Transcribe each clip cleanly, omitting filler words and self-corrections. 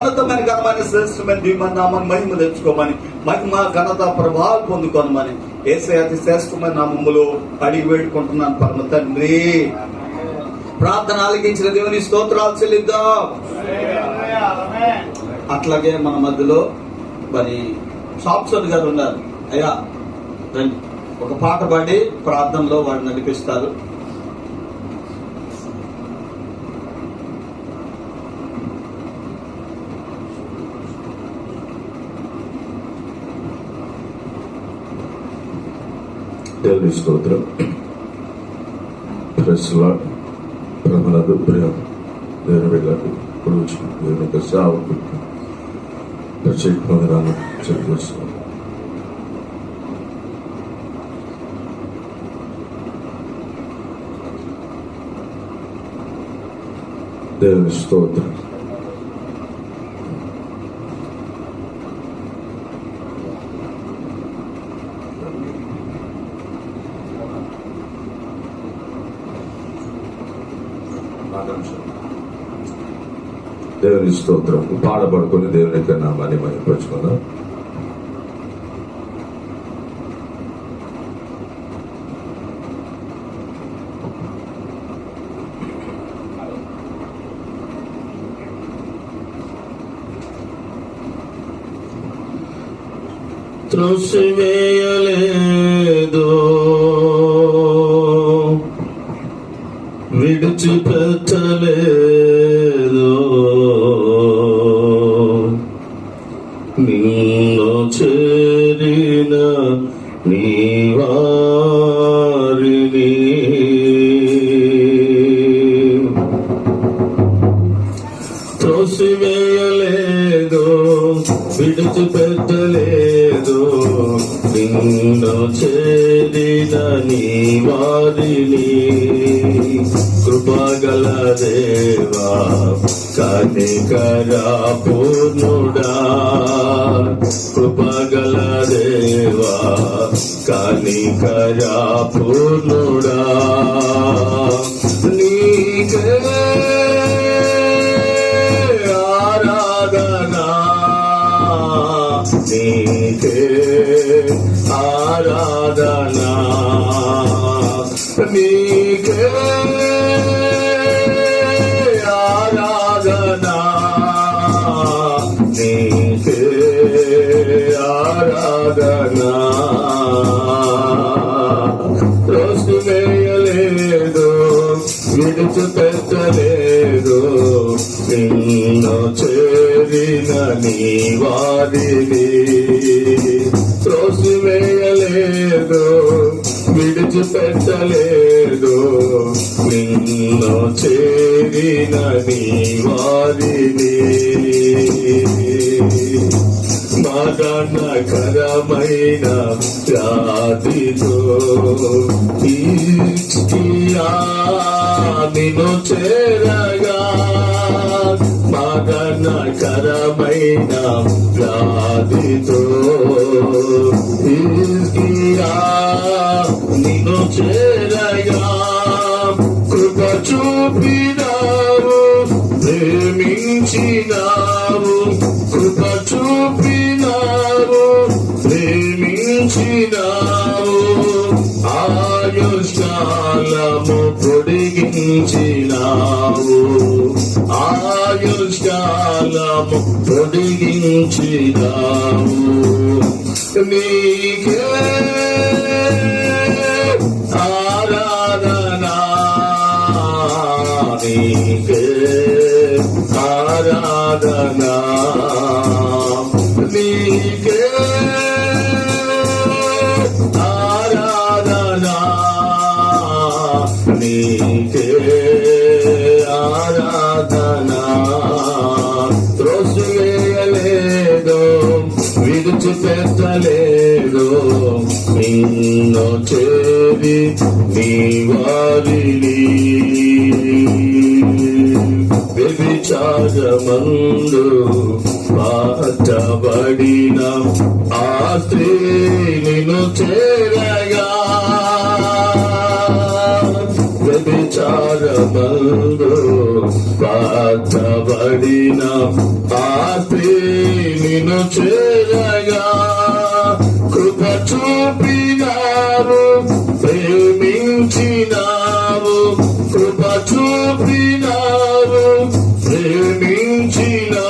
ఉన్నతమైన ఘనమైన శ్రేష్టమైన దీవెనామాన్ని మహిమ తెచ్చుకోమని, మహిమ ఘనత ప్రభావాలు పొందుకోనమని యేసయ్య అతి శ్రేష్టమైన నామములో అడిగి వేడుకుంటున్నాను పరమ తండ్రి. ప్రార్థన ఆలకించిన దేవుని స్తోత్రాలు చెల్లిద్దాం. అట్లాగే మన మధ్యలో మరి షాప్సన్ గారు ఉన్నారు. అయ్యా రండి, ఒక పాట పాడి ప్రార్థనలో వాడు నడిపిస్తారు. దేవుని స్తోత్రం. ప్రభునందు ప్రియ దేవుని బిడ్డలకు ఇప్పుడు వచ్చిన దేవుని యొక్క సేవకులకు ప్రత్యేకమైన తెలియజేస్తున్నాను. దేవుని స్తోత్రం. దేవుని స్తోత్రం. పాడబడుకొని దేవుని యొక్క నామాన్ని మహిమపరచుకుందాం. త్రోసివేయలేదు, విడిచిపెట్టలేదు, నిన్ను చేరిన నీ వారిని త్రోసివేయలేదు, విడిచిపెట్టలేదు, నిన్ను చేరిన నీ వారిని. కృపగల దేవా కనికరా పూర్ణుడా, కృపగల దేవా కనికరా పూర్ణుడా, నీకే ఆరాధనా, నీకే ఆరాధనా, నీకే ఆరాధనా, నీకే ఆరాధనా. త్రోసివేయలేదు, విడిచిపెట్టలేదు, నిన్ను చేరిన నీ వారిని. త్రోసివేయలేదు, విడిచిపెట్టలేదు, నిన్ను చేరిన నీ వారిని. మరణకరమైన వ్యాధితో నిన్ను చేరగా, మరణకరమైన వ్యాధితో నిన్ను చేరగా, కృప చూపినావు, ప్రేమించినావు, కృప చూపినావు, ప్రేమించినావు, ఆయుష్కాలము పొడిగించినావు, ఆయుష్కాలము పొడిగించినావు. నీకే ఆరాధనా, నీకే ఆరాధనా, నీకే ఆరాధనా, నీకే ఆరాధనా. త్రోసివేయలేదు, విడిచిపెట్టలేదు, నిన్ను చేరి నీ వారిని. వ్యభిచారమందు పాతబడిన ఆ స్త్రీ నిన్ను చేరగా, వ్యభిచారమందు పట్టబడిన ఆ స్త్రీ నిన్ను చేరగా కృప చూపినావు, ప్రేమించినావు, కృప చూపినావు, ప్రేమించినావు,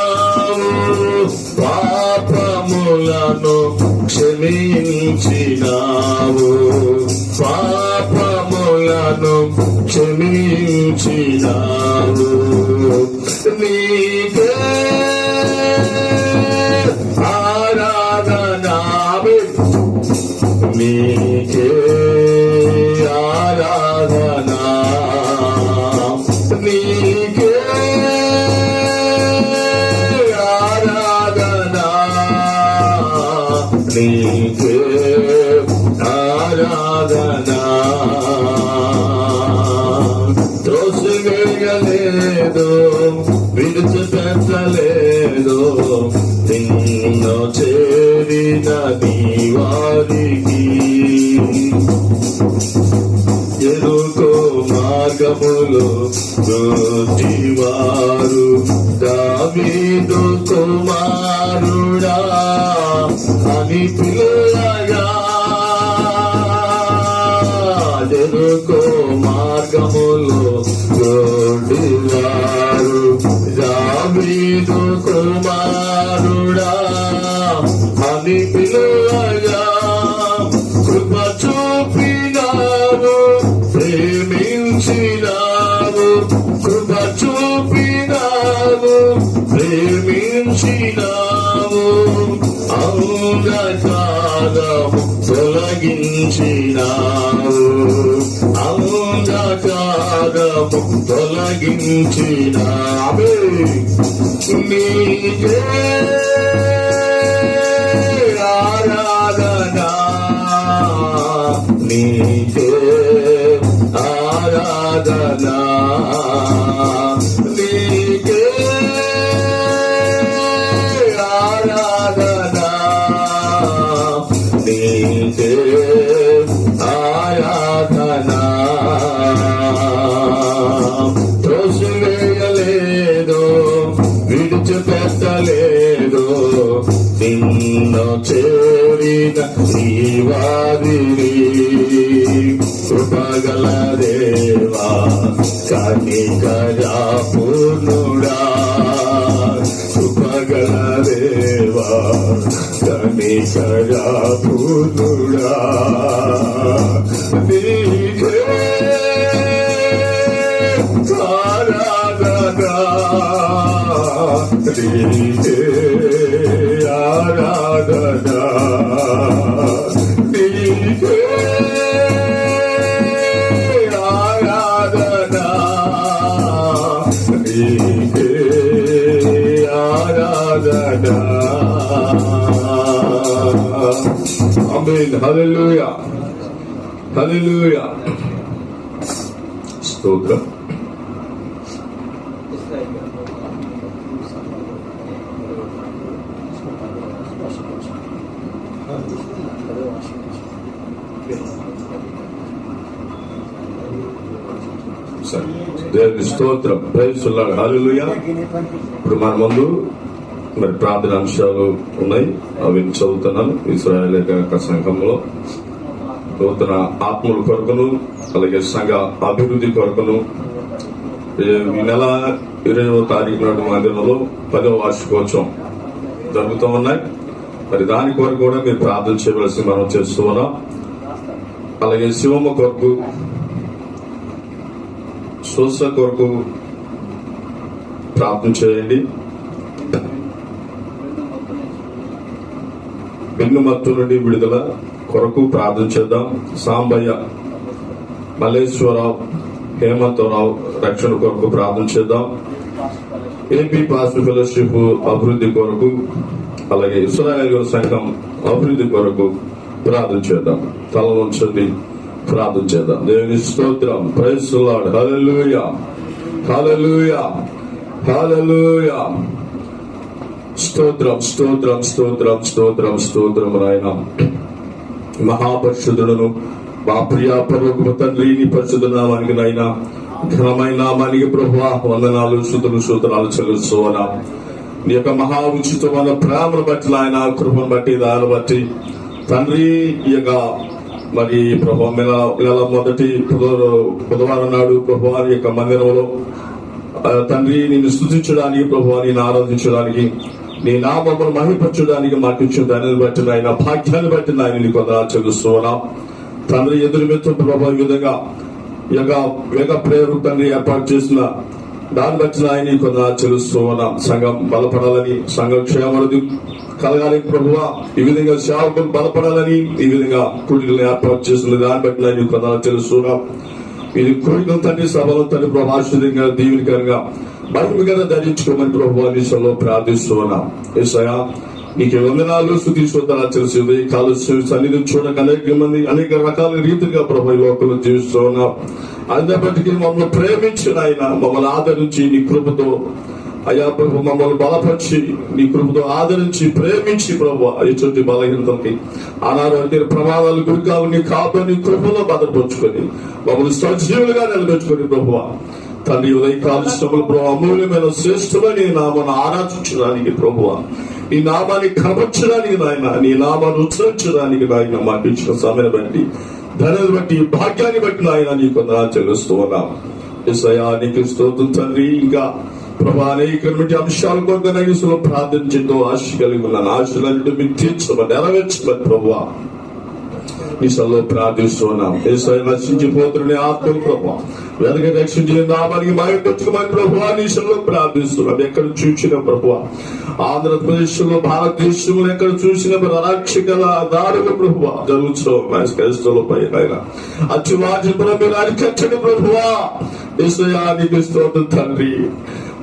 పాపములను క్షమించినావు, పాపములను క్షమించినావు. నీకే ఆరాధనా, నీకే ఆరాధనా, నీకే ఆరాధనా, నీకే ఆరాధనా. త్రోసివేయలేదు, విడిచిపెట్టలేదు, నిన్ను చేరిన నీ వారికి. ఎరుకో మార్గములు జీవారు దావీదు కుమారుడా అని పిల్లగా, ఎరుకో మార్గములు జీవారు దావీదు కుమారుడా అని పిల్లగా, కృప చూపినావు, ప్రేమించినావు, కృప చూపినావు, ప్రేమించినావు, అంధకారము తొలగించినావు, అంధకారము తొలగించినావే. నీకే ఆరాధనా, నీకే ఆరాధనా, నీకే ఆరాధనా, నీకే ఆరాధనా. త్రోసివేయలేదు, విడిచిపెట్టలేదు, నిన్ను చేరిన నీ వారిని. కృపగల దేవా, కనికరా పూర్ణుడా, కృపగల దేవా, కనికరా పూర్ణుడా, నీకే ఆరాధనా, నీకే ఆరాధనా, నీకే ఆరాధనా, నీకే ఆరాధనా. ఆమేన్. హల్లెలూయా, హల్లెలూయా. స్తోత్రం. దేవుని స్తోత్రం. Praise the lord. హల్లెలూయా. ఇప్పుడు మన ముందు మరి ప్రార్థన అంశాలు ఉన్నాయి, అవి చదువుతున్నాను. ఇశ్రాయేలు యొక్క సంఘంలో నూతన ఆత్మల కొరకును, అలాగే సంఘ అభివృద్ధి కొరకును ఈ నెల 20వ తారీఖు నాడు మందిరంలో 10వ వార్షికోత్సవం జరుగుతూ ఉన్నాయి. మరి దాని కొరకు కూడా మీరు ప్రార్థన చేయవలసి మనం చేస్తూ ఉన్నాం. అలాగే శివమ్మ కొరకు, స్వస్థ కొరకు ప్రార్థన చేయండి. బెన్నుమత్తు నుండి విడుదల కొరకు ప్రార్థన చేద్దాం. సాంబయ్య, మల్లేశ్వరరావు, హేమంతరావు రక్షణ కొరకు ప్రార్థన చేద్దాం. ఏపీ పాస్టర్ ఫెలోషిప్ అభివృద్ధి కొరకు, అలాగే ఇశ్రాయేలు సంఘం అభివృద్ధి కొరకు ప్రార్థన చేద్దాం. తల ఉంచండి, ప్రార్థన చేద్దాం. దేవుని స్తోత్రం. Praise the lord. హల్లెలూయా, హల్లెలూయా, హల్లెలూయా. స్తోత్రం, స్తోత్రం, స్తోత్రం, స్తోత్రం, స్తోత్రం. నాయన మహాపరిశుద్ధులను, మా ప్రియ పరలోకపు తండ్రి, నీ పరిశుద్ధ నామానికి నాయన ఘనమైన నామానికి ప్రభువా వందనాలు, స్తుతులు స్తోత్రాలు చెల్లిస్తున్నా. నీ యొక్క మహా ఉచితమైన ప్రేమను బట్టి, నాయన కృపను బట్టి, దాన్ని బట్టి తండ్రి, ఈ యొక్క మరి ప్రభు నెల మొదటి బుధవారం నాడు ప్రభువారి యొక్క మందిరంలో తండ్రి నిన్ను స్తుతించడానికి, ప్రభువా నిన్ను ఆరాధించడానికి, నీ నామమును మహిమపరచడానికి మాకు ఇచ్చిన దానిని బట్టి, నాయన భాగ్యాన్ని బట్టి నాయన నీకు వందనాలు చెల్లిస్తున్నా. తండ్రి ఎదురు మెత్తు ప్రభావ ఈ విధంగా వేగ ప్రేరు తండ్రి ఏర్పాటు చేసిన దాన్ని బట్టి నాయన నీకు వందనాలు చెల్లిస్తున్నా. సంఘం బలపడాలని, సంఘం క్షేమవృద్ధి కలగాలి ప్రభువా, ఈ విధంగా సేవకులు బలపడాలని ఈ విధంగా కూడికలను ఏర్పాటు చేసిన దాన్ని బట్టి నాయన నీకు వందనాలు చెల్లిస్తున్నాం. ఇది కోరికలు తండ్రి, సభలు తండ్రి ప్రభు ఆశ్చర్యంగా దీవెనకరంగా మహిమగా ధరించుకోమని ప్రభు అన్నిలో ప్రార్థిస్తున్నాం. యేసయ్యా నీకు వందనాలు, స్తుతి స్తోత్రాలు తెలిసింది. కాలు సన్నిధి చూడక అనేక రకాల రీతిగా ప్రభు ఈ లోకంలో జీవిస్తూ ఉన్నాం. అయినప్పటికీ మమ్మల్ని ప్రేమించిన ఆయన మమ్మల్ని ఆదరించి నీ కృపతో అయ్యా ప్రభు మమ్మల్ని బలపరిచి నీ కృపతో ఆదరించి ప్రేమించి ప్రభు ఎటువంటి బలహీనతలకి అనారోగ్య ప్రమాదాలు గురికావు నీ కాదు నీ కృపలో భద్రపరుచుకొని మమ్మల్ని సజీవులుగా నిలబెట్టుకొని ప్రభు తండ్రి ఉదయకాల శ్రమలు ప్రభు అమూల్యమైన శ్రేష్టమైన నీ నామాన్ని ఆరాధించడానికి ప్రభువ, నీ నామాన్ని కనపరచడానికి నాయన, నీ నామాన్ని ఉచ్చరించడానికి నాయన మాకు ఇచ్చిన సమయాన్ని బట్టి, ధనని బట్టి, భాగ్యాన్ని బట్టి నాయన నీకు వందనాలు చెల్లిస్తూ ఉన్నాం. యేసయ్యా నీకు స్తోత్రం తండ్రి. ఇంకా ప్రభా అనేక అంశాల కొరకు నైసులో ప్రార్థించడంతో ఆశ కలిగి ఉన్నాను. ఆశలన్నిటి మీరు తీర్చమని, నెరవేర్చమని ప్రభువా నీ సల్లో ప్రార్థిస్తున్నాం. యేసయ్య నశించిపోతున్న ఆత్మలు ప్రభా వెనక రక్షించిన నామానికి మాయకొచ్చుకోమని ప్రభువా నీ సల్లో ప్రార్థిస్తున్నాం. ఎక్కడ చూసిన ప్రభువా ఆంధ్రప్రదేశ్ లో, భారతదేశంలో ఎక్కడ చూసిన అరాక్షకల దాడులు ప్రభువా జరుగుతున్నాయి. క్రైస్తవుల పైన అచ్చువాజన మీరు అరికట్టండి ప్రభువా. యేసయ్యా నీకు స్తోత్రం తండ్రి.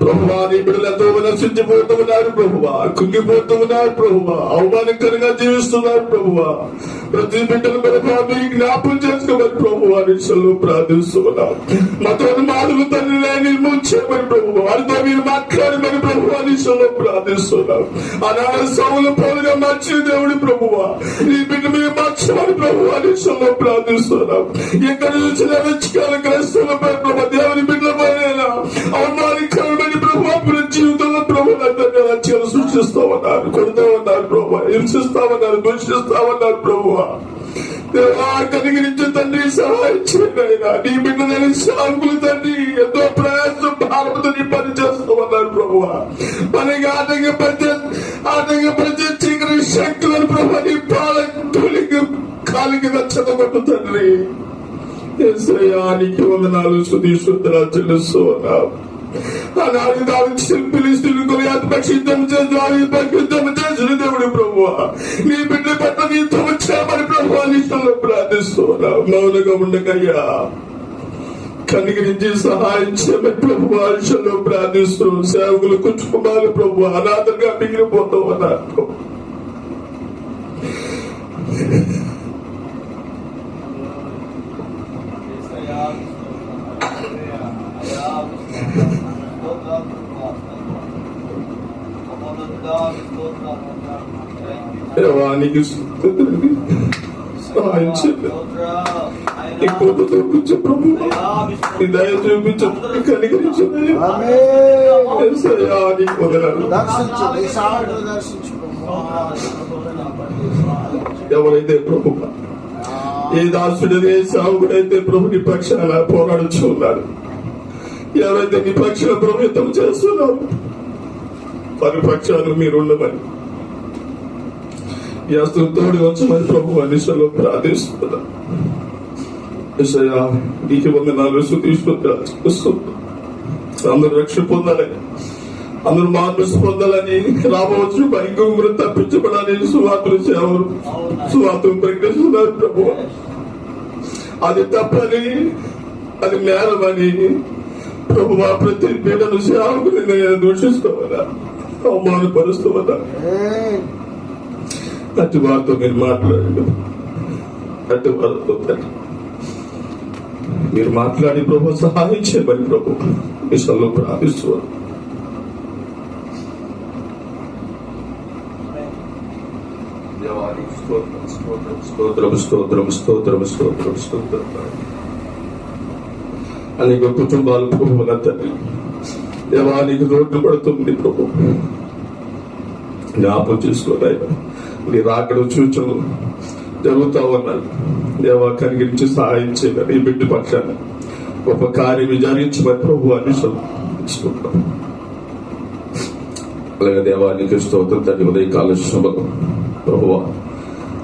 ప్రభువా నీ బిడ్డలు ఎంతో నశించిపోతూ ఉన్నారు ప్రభువా, కుంగిపోతూ ఉన్నారు ప్రభువా, అవమానకరంగా జీవిస్తున్నారు ప్రభువా. ప్రతి బిడ్డలు ప్రభువా మీరు జ్ఞాపకం చేసుకోమని ప్రభువా నిశ్చలు ప్రార్థిస్తున్నాం. మతో మాటలు తండ్రి నిర్మూలించమని ప్రభువా, వారితో మీరు మాట్లాడమని ప్రభువా నిశ్చలు ప్రార్థిస్తున్నాం. ఆనాడు సౌలు పోలుగా మార్చిన దేవుడి ప్రభువా ఈ బిడ్డ మీరు మార్చమని ప్రభువా నిశ్చలు ప్రార్థిస్తున్నాం. ఎక్కడ చూసిన వెచ్చకాల క్రైస్తవులపై ప్రభా దేవుని బిడ్డల పైన అవమానకరమైన ప్రభు జీవితంలో ప్రభుత్వాన్ని లక్ష్యాలు సృష్టిస్తామన్నారు, కొడతామన్నారు ప్రభు, హింసిస్తామన్నారు, దూషిస్తామన్నారు ప్రభు. కనికరించి తండ్రి సహాయం చేయండి. నీ బిడ్డలని సాగులు తండ్రి ఎంతో ప్రయాసం భారత పని చేస్తామన్నారు ప్రభు. మనకి ఆటంక ప్రత్యేక శక్తులను ప్రభు నీ పాల తొలికి కాలికి నచ్చదొకటి తండ్రి. నీకు వందనాలు, స్తుతి స్తోత్రాలు చెల్లిస్తున్నాం. ఆనాడు పిలిస్తున్న చేసిన దేవుడి ప్రభువా నీ బిడ్డ పట్ల నీతో వచ్చామని ప్రభువా నీతో ప్రార్థిస్తున్నాం. మౌనంగా ఉండకయ్యా కనికరించి సహాయం చేయమని ప్రభు ఆశలో ప్రార్థిస్తున్నాం. సేవకులు కుటుంబాలు ప్రభు అనాథంగా మిగిలిపోతూ ఉన్నారు. దేవానికి సహాయం చేయండి. నీ కృప చూపించు ప్రభు, నీ దయ చూపించు, కనికరించండి. ఎవరైతే ప్రభు ఏ దాసుడనే సాగుడైతే ప్రభు నీ పక్షాన పోరాడుచు ఉన్నాడు, ఎవరైతే నీ పక్షాన ప్రభుత్వం చేస్తున్నారు వారి పక్షాలు మీరు ఉండమని తోడి వచ్చమని ప్రభు అనిశలో ప్రార్థిస్తున్నా. నీకు వందనాలు, అందరూ రక్షణ పొందాలని, అందరూ మార్పు పొందాలని, రాబోచ్చు భయంకర తప్పించబడాలని సువార్తను ప్రకటిస్తున్నారు ప్రభు. అది తప్పని, అది నేరమని ప్రభు ప్రతి పీడను సేవకుని దూషిస్తామన్నా, అవమానపరుస్తామన్నా. అటు వారితో మీరు మాట్లాడండి, అటు వారితో మీరు మాట్లాడి ప్రభు సహాయం చేయమని ప్రభు విషయంలో ప్రార్థిస్తున్నారు. స్తోత్రం స్తోత్రం స్తోత్రం స్తోత్రం స్తోత్రం స్తోత్రం. అనేక కుటుంబాలు ప్రభు నా తండ్రి దేవా నీకు రోడ్డు పడుతుంది ప్రభు, జ్ఞాపకం చేసుకోలేదా నీ రాకడ సూచనలు జరుగుతా ఉన్నారు దేవా, కనిగించి సహాయం చేయాలి. ఈ బిడ్డ పక్షాన్ని గొప్ప కార్యం విచారించమని ప్రభు అని తీసుకుంటాం. అలాగే దేవానికి స్తోత్రం తండ్రి. ఉదయకాల శుభం ప్రభువా,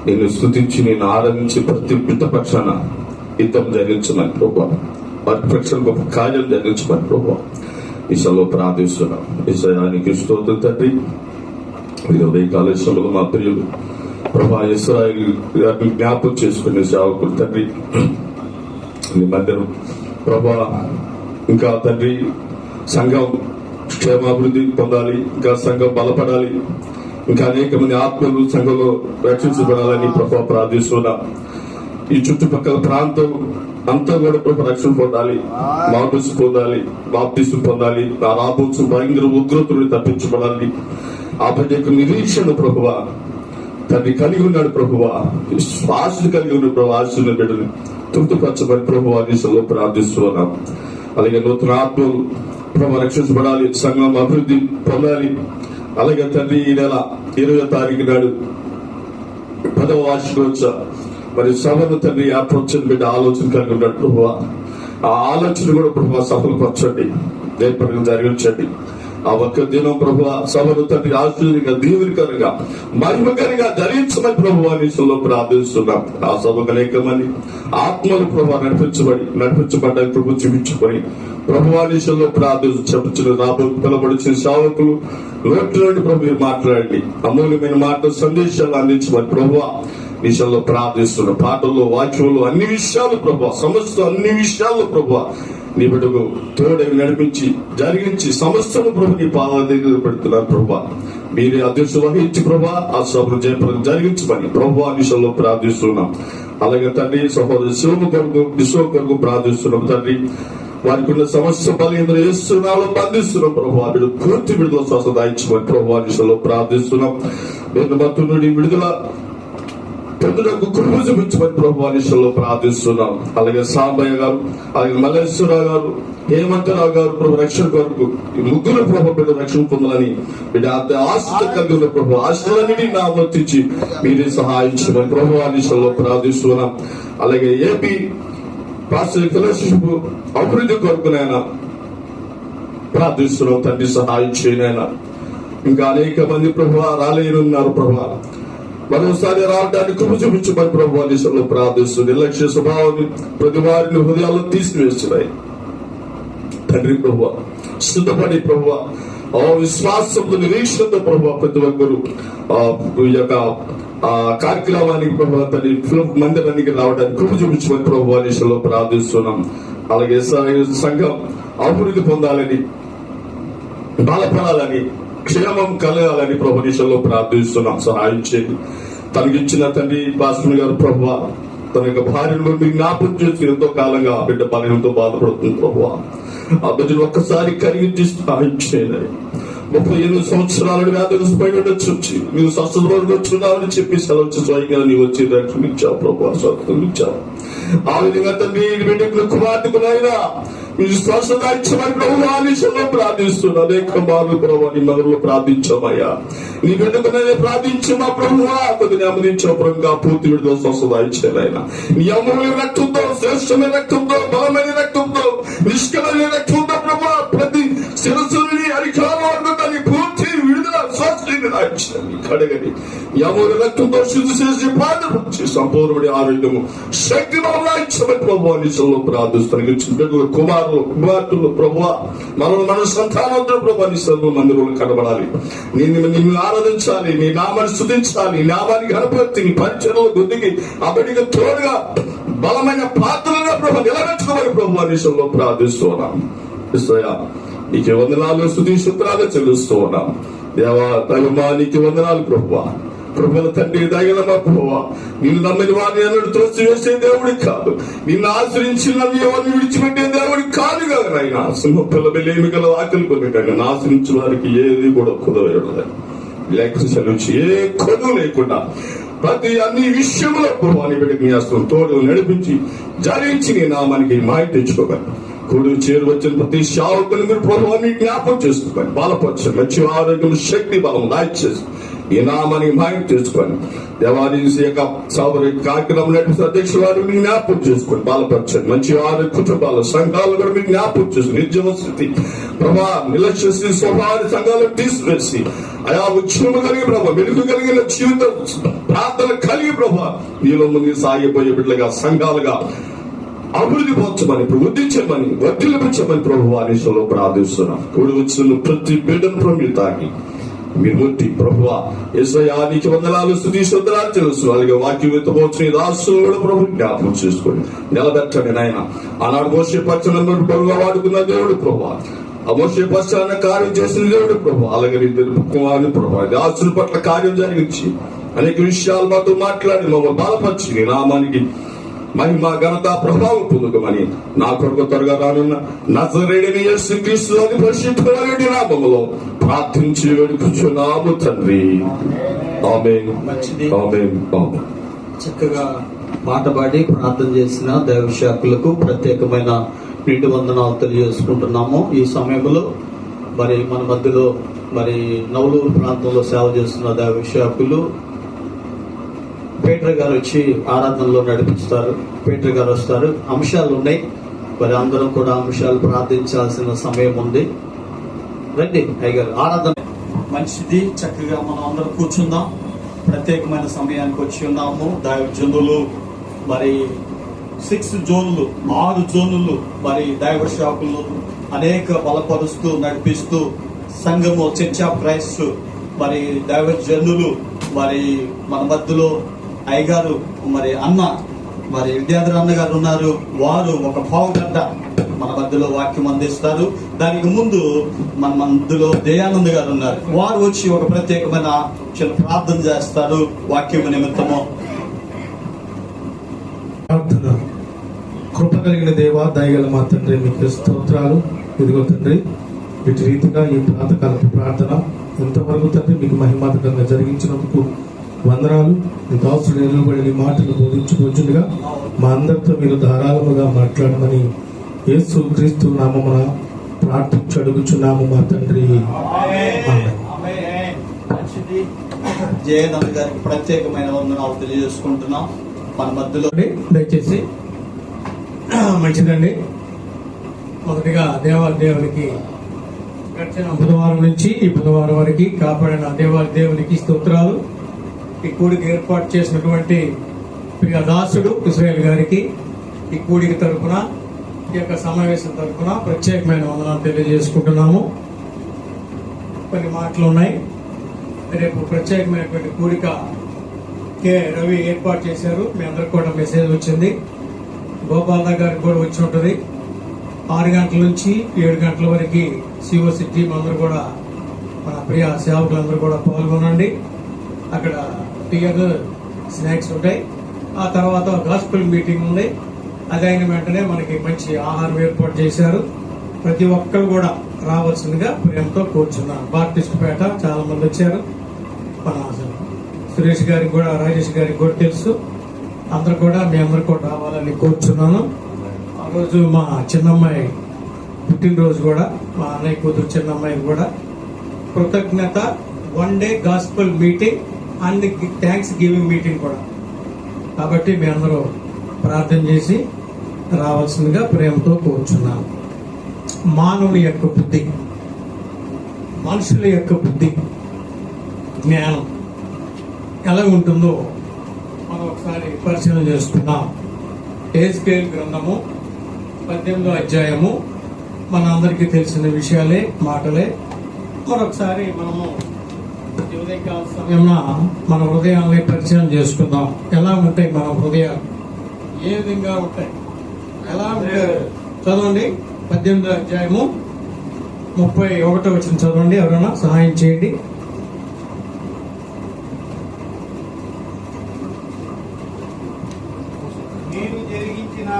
నిన్ను స్తుతించి నేను ఆరాధించి ప్రతి బిడ్డ పక్షాన హితం జరిగించమని ప్రభు, వారి పక్షాన గొప్ప కార్యం జరిగించమని ప్రభు ఈ సభలో ప్రార్థిస్తున్నాం. ఈశాయానికి స్తోత్రం తండ్రి. ఉదయకాల శుభం మా ప్రియులు ప్రభా ఇశ్రాయేలు గారిని జ్ఞాపకం చేసుకునే సేవకులు తండ్రి, నీ మందిరం ప్రభా ఇంకా తండ్రి సంఘం క్షేమాభివృద్ధి పొందాలి, ఇంకా సంఘం బలపడాలి, ఇంకా అనేక మంది ఆత్మలు సంఘంలో రక్షించబడాలని ప్రభా ప్రార్థిస్తున్నా. ఈ చుట్టుపక్కల ప్రాంతం అంతా కూడా ప్రభు రక్షణ పొందాలి, బాప్టిజం పొందాలి, బాప్టిజం పొందాలి, ఆ రాబోతు భయంకర ఉగ్రతను తప్పించబడాలి. ఆ ప్రతి యొక్క నిరీక్షణ ప్రభువా తండ్రి కలిగి ఉన్నాడు ప్రభువా, ఆశలు కలిగి ఉన్న ప్రభు ఆశలు బిడ్డని తృప్తిపరచబడి ప్రభు ఆదేశంలో ప్రార్థిస్తున్నాం. అలాగే నూతన ఆత్మలు ప్రభు రక్షించబడాలి, సంఘం అభివృద్ధి పొందాలి. అలాగే తండ్రి ఈ నెల 20వ తారీఖు నాడు 10వ వార్షికోత్సవ మరి సభను తండ్రి ఏర్పరచని బిడ్డ ఆలోచన కలిగి ఉన్నాడు ప్రభు, ఆ ఆలోచన కూడా ప్రభు సఫలపరచండి, దేపరంగా జరిగించండి. ఆ ఒక్క దినం ప్రభు సభను తండ్రి ఆశ్చర్యంగా దీవునికరంగా మహిమకరంగా ధరించమని ప్రభు అనేసంలో ప్రార్థిస్తున్నాం. ఆ సభకు అనేక మంది ఆత్మలు ప్రభు నడిపించబడ్డాయి ప్రభు చూపించుకొని ప్రభు అనేసంలో ప్రార్థించు చెప్పుచున్న రాబో పిలబడిచిన సేవకులు లోటు నుండి ప్రభు మీరు మాట్లాడండి, అమూల్యమైన మాట సందేశాలు అందించమని ప్రభు విషయంలో ప్రార్థిస్తున్న పాటల్లో వాక్యంలో అన్ని విషయాలు ప్రభు సమస్త అన్ని విషయాల్లో ప్రభు నీ బిడ్డకు తోడై నడిపించి జరిగించి సమస్తను ప్రభు నీ పాదాల దగ్గర పెడుతున్నారు ప్రభు. మీరే అధ్యక్షులు వహించి ప్రభా ఆ సభను జయప్రదం జరిగించమని ప్రభు ఆ విషయంలో ప్రార్థిస్తున్నాం. అలాగే తండ్రి సహోదరు శివ కొరకు ప్రార్థిస్తున్నాం తండ్రి. వారికి ఉన్న సమస్య బలహీనత చేస్తున్నాలో బంధిస్తున్నాం ప్రభు. వీడు పూర్తి విడుదల స్వస్థత ఇచ్చమని ప్రభు ఆ విషయంలో ప్రార్థిస్తున్నాం. భక్తు నుండి విడుదల పెద్దలకు కృప చూపించమని ప్రభు ఆదేశంలో ప్రార్థిస్తున్నాం. అలాగే సాంబయ్య గారు, అలాగే మల్లేశ్వరరావు గారు, హేమంతరావు గారు ప్రభు రక్షణ కొరకు ముగ్గురు ప్రభు బిడ్డ రక్షణ పొందాలని బిడ్డ ఆశ కలిగి ఉన్న ప్రభు ఆశలన్నిటి నామర్తించి మీరే సహాయించమని ప్రభు ఆదేశంలో ప్రార్థిస్తున్నాం. అలాగే ఏపీ పాస్టర్ ఫెలోషిప్ అభివృద్ధి కొరకునైనా ప్రార్థిస్తున్నాం తండ్రి, సహాయం చేయనైనా. ఇంకా అనేక మంది ప్రభు రాలేనున్నారు ప్రభు, మరోసారి రావడానికి కృప చూపించమని ప్రభు ఆదేశంలో ప్రార్థిస్తూ నిర్లక్ష్య స్వభావాన్ని ప్రతి వారిని హృదయాల్లో తీసివేస్తున్నాయి తండ్రి. ప్రభు సిద్ధపడి ప్రభు విశ్వాసంతో నిరీక్షణతో ప్రభు ప్రతి ఒక్కరు ఈ యొక్క కార్యక్రమానికి ప్రభు తండ్రి మందిరానికి రావడానికి కృప చూపించమని ప్రభు ఆదేశంలో ప్రార్థిస్తున్నాం. అలాగే సంఘం అభివృద్ధి పొందాలని, బలపడాలని, క్షేమం కలగాలని ప్రభు నిషంలో ప్రార్థిస్తున్నాం. సహాయం చేయండి. తనకిచ్చిన తండ్రి పాస్టర్ గారు ప్రభు తన యొక్క భార్యను జ్ఞాపకం చేసి ఎంతో కాలంగా ఆ బిడ్డ బలహీనంతో బాధపడుతుంది ప్రభు. ఆ బిడ్డను ఒక్కసారి కరిగించి సహాయం చేయాలి. 38 సంవత్సరాలు వ్యాధి ఉండొచ్చు, నీవు స్వస్థతలోకి వచ్చున్నావని చెప్పి సెలవు స్వయంగా నీవు వచ్చి రక్షణించావు ప్రభు, స్వస్థతలు ఇచ్చావు. ఆ విధంగా తండ్రి బిడ్డకు కుమార్తెకునైనా మీరు స్వస్థత ఇచ్చమని ప్రభు ఆదేశంలో ప్రార్థిస్తున్నా. అనేక మార్లు ప్రభు నీ మొదలు ప్రార్థించామయ్యా, నీ బిడ్డకునైనా ప్రార్థించమా ప్రభు. కొద్దిగా అమరించావు ప్రభుగా పూర్తి విడుదల స్వస్థత ఇచ్చేదైనా నీ అమూల్య రక్తంతో, శ్రేష్టమైన రక్తంతో, బలమైన రక్తంతో, నిష్కలమైన రక్తంతో ప్రభు ప్రతి శిరస్సుని అధికారులు పూర్తి విడుదల కడగని ఎవరి రక్తంతో శుద్ధి చేసి బాధపరిచి సంపూర్ణమైన ఆరోగ్యము శక్తి ఇచ్చమని ప్రభు నిజంలో ప్రార్థిస్తాను. కుమార్తెలు ప్రభు మన సంతానంతో ప్రభు నిజంలో మందిరంలో కనబడాలి. నిన్ను ఆరాధించాలి, నీ నామాన్ని స్తుతించాలి, నీ నామానికి గణపతి నీ పరిచయంలో గుద్దికి అప్పటికి తోడుగా బలమైన పాత్రలుగా ప్రభు నిలబెట్టుకోమని ప్రభు నిజంలో ప్రార్థిస్తున్నాం. నీకు వందనాలు స్తుతి సూత్రాలు చెల్లిస్తూ ఉన్నాం. దేవా దైవమా నీకు వందనాలు ప్రభువా. ప్రభుల తండ్రి దయగలమా ప్రభువా. నిన్ను నమ్మని వారిని అన్నట్టు త్రోసివేసే దేవుడి కాదు, నిన్ను ఆశ్రయించిన ఎవరిని విడిచిపెట్టే దేవుడి కాదు కదా నాయన. సింహపిల్ల బెల్లేమి గల ఆకలి కొనిటండి ఆశ్రయించిన వారికి ఏది కూడా కుదరదు లేక ఏ కొదువు లేకుండా ప్రతి అన్ని విషయంలో ప్రభు అని బిడ్డకి తోడు నడిపించి జరించి నీ నామానికి మాయ తెచ్చుకోగలను. కూడి చేరు వచ్చిన ప్రతి సేవకుని మీరు ప్రభువాన్ని జ్ఞాపకం చేసుకోండి, బలపరచండి, మంచి ఆరోగ్యం, శక్తి, బలం దయచేసి ఈ నామానికి మాయం చేసుకోండి. దేవాది యొక్క సోదరి కార్యక్రమం నడిపిస్తున్న అధ్యక్షుల వారు మీకు జ్ఞాపకం చేసుకోండి, బలపరచండి, మంచి ఆరోగ్య కుటుంబాలు, సంఘాలు కూడా మీకు జ్ఞాపకం చేసుకుని నిర్జమ స్థితి ప్రభా నిర్లక్ష్య స్థితి స్వభావాన్ని సంఘాలను తీసివేసి అయా ఉద్యమం కలిగి ప్రభా వెలుగు కలిగిన జీవిత ప్రార్థన కలిగి ప్రభా మీలో ముందు సాగిపోయే బిడ్డలుగా సంఘాలుగా అభివృద్ధి పొందమని, వృద్ధించమని, వర్ధిల్లించమని ప్రభు ఆదేశంలో ప్రార్థిస్తున్నాం. కూడి వచ్చిన ప్రతి బిడ్డను ప్రభు తాకి మీరు ముట్టి ప్రభువా యేసయ్యానికి వందనాలు, స్తుతి స్తోత్రాలు తెలుసు. అలాగే వాక్యం ఎత్తపోవచ్చు దాసులు కూడా ప్రభు జ్ఞాపకం చేసుకోండి, నిలబెట్టండి నాయన. ఆనాడు మోషే పచ్చలను ప్రభుగా వాడుకున్న దేవుడు ప్రభువా, ఆ మోషే పచ్చన్న కార్యం చేసిన దేవుడు ప్రభు. అలాగే కుమారుని ప్రభు దాసుల పట్ల కార్యం జరిగించి అనేక విషయాలు మాతో మాట్లాడి మమ్మల్ని బలపరిచి నీ నామానికి మహిమ, ఘనత, ప్రభావం పొందుకోమని నా కొరకు త్వరగా రానున్న నజరేయుడైన యేసుక్రీస్తు అని పరిశుద్ధమైన నామములో ప్రార్థించి వేడుకొంచున్నాము తండ్రి. ఆమేన్. ఆమేన్. ఆమేన్. చక్కగా పాట పాడి ప్రార్థన చేసిన దైవశాఖలకు ప్రత్యేకమైన నిండు వందనాలు తెలియజేసుకుంటున్నాము. ఈ సమయంలో మరి మన మధ్యలో మరి నవలూరు ప్రాంతంలో సేవ చేస్తున్న దైవశాఖలు పేటర్ గారు వచ్చి ఆరాధనలో నడిపిస్తారు. పేటర్ గారు వస్తారు. అంశాలు ఉన్నాయి, మరి అందరం కూడా అంశాలు ప్రార్థించాల్సిన సమయం ఉంది. రండి అయ్యగారు, ఆరాధన మంచిది. చక్కగా మనం అందరం కూర్చుందాం. ప్రత్యేకమైన సమయానికి వచ్చి ఉన్నాము. దైవజనులు మరి 6 జోన్లు 6 జోన్లు మరి దైవ శాఖలు అనేక బలపరుస్తూ నడిపిస్తూ సంఘము చర్చ్ ఆఫ్ క్రైస్ట్ మరి దైవజనులు మరి మన మధ్యలో అయ్యగారు మరి అన్న మరి విద్యాధర్ అన్న గారు ఉన్నారు. వారు ఒక పావుగంట మన మధ్యలో వాక్యం అందిస్తారు. దానికి ముందు మన మధ్యలో దయానంద్ గారు ఉన్నారు. వారు వచ్చి ఒక ప్రత్యేకమైన చిన్న ప్రార్థన చేస్తారు వాక్యం నిమిత్తము. ప్రార్థన. కృప కలిగిన దేవా, దయగల మా తండ్రి, మీకు స్తోత్రాలు. ఇదిగో తండ్రి, ఇటు రీతిగా ఈ ప్రాతకాలపు ప్రార్థన ఇంతవరకు తండ్రి మీకు మహిమాతకంగా జరిగించినందుకు వందనాలు. మీ దాసుడు నిలబడి మాటలు బోధించుకొచ్చుండగా మా అందరితో మీరు ధారాళముగా మాట్లాడమని యేసు క్రీస్తు నామమున ప్రార్థించి అడుగుచున్నాము మా తండ్రి. జయనంద్ గారికి ప్రత్యేకమైన వందనాలు తెలియజేసుకుంటున్నాం. మన మధ్యలో దయచేసి మంచిదండి. మొదటిగా దేవునికి గడిచిన బుధవారం నుంచి ఈ బుధవారం వరకు కాపాడిన దేవునికి స్తోత్రాలు. ఈ కూడికి ఏర్పాటు చేసినటువంటి ప్రియ దాసుడు ఇశ్రాయేల్ గారికి ఈ కూడికి తరఫున, ఈ యొక్క సమావేశం తరఫున ప్రత్యేకమైన వందనాలు తెలియజేసుకుంటున్నాము. కొన్ని మాటలు ఉన్నాయి. రేపు ప్రత్యేకమైనటువంటి కూడిక కె రవి ఏర్పాటు చేశారు. మీ అందరికి కూడా మెసేజ్ వచ్చింది. గోపాల్ గారికి కూడా వచ్చి ఉంటుంది. 6 గంటల నుంచి 7 గంటల వరకు సిఓసి టీం అందరూ కూడా, మన ప్రియ సేవకులందరూ కూడా పాల్గొనండి. అక్కడ టియర్ స్నాక్స్ ఉంటాయి. ఆ తర్వాత గాస్పెల్ మీటింగ్ ఉంది. అది అయిన వెంటనే మనకి మంచి ఆహారం ఏర్పాటు చేశారు. ప్రతి ఒక్కరు కూడా రావాల్సిందిగా ప్రేమతో కూర్చున్నాను. బాప్టిస్ట్ పేట చాలా మంది వచ్చారు. మన సురేష్ గారికి కూడా, రాజేష్ గారికి కూడా తెలుసు. అందరు కూడా మీ అందరు కూడా రావాలని కోరుచున్నాను. ఆ రోజు మా చిన్నమ్మాయి పుట్టినరోజు కూడా, మా అన్నయ్య కూతురు చిన్నమ్మాయి కూడా కృతజ్ఞత 1 day gospel meeting and thanks giving meeting కూడా. కాబట్టి మీ అందరూ ప్రార్థన చేసి రావాల్సిందిగా ప్రేమతో కోరుచున్నాను. మానవుని యొక్క బుద్ధి, మనుషుల యొక్క బుద్ధి, జ్ఞానం ఎలా ఉంటుందో మనం ఒకసారి పరిశీలన చేసుకున్నాం. ఎహెజ్కేలు గ్రంథము 18వ అధ్యాయము మన అందరికీ తెలిసిన విషయాలే, మాటలే. మరొకసారి మనము ఉదయకాల సమయంలో మన హృదయాన్ని పరిచయం చేసుకుందాం. ఎలా ఉంటాయి మన హృదయాలు, ఏ విధంగా ఉంటాయి, ఎలా ఉంటాయి? చదవండి 18వ అధ్యాయము 31వ వచనం చదవండి. ఎవరైనా సహాయం చేయండి. నేను జరిగించిన